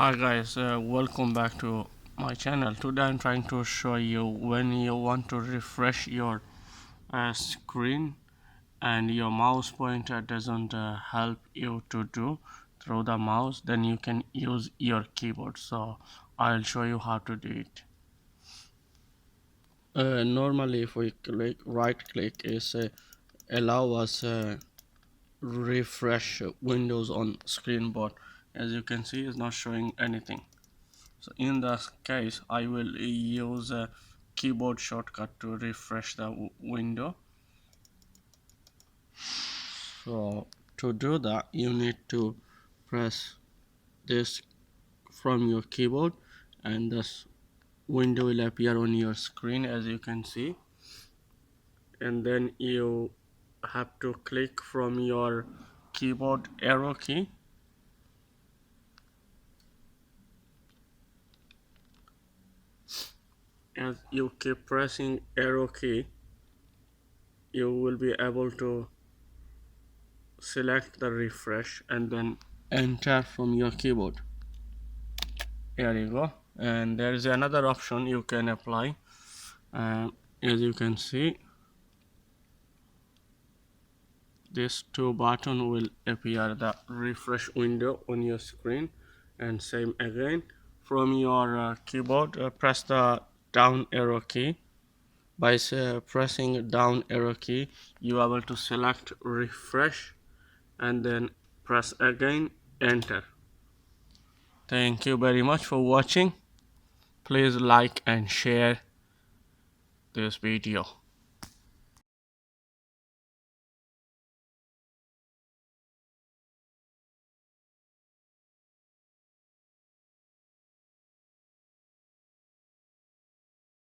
Hi guys, welcome back to my channel. Today I'm trying to show you when you want to refresh your screen and your mouse pointer doesn't help you to do through the mouse, then you can use your keyboard. So I'll show you how to do it. Normally if we click right click is allow us refresh windows on screen, but as you can see it's not showing anything. So in this case I will use a keyboard shortcut to refresh the window. So to do that you need to press this from your keyboard and this window will appear on your screen, as you can see, and then you have to click from your keyboard arrow key. As you keep pressing arrow key, you will be able to select the refresh and then enter from your keyboard. Here you go, and there is another option you can apply. As you can see, these two buttons will appear the refresh window on your screen, and same again from your keyboard, press the down arrow key. By pressing down arrow key you are able to select refresh and then press again enter. Thank you very much for watching. Please like and share this video.